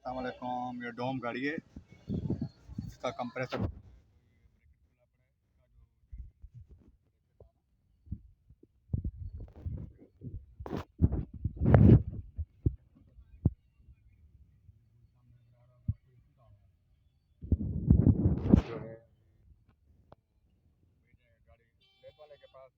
अस्सलामुअलैकुम। ये डोम गाड़ी है, इसका कंप्रेसर जो है गाड़ी लेट वाले के पास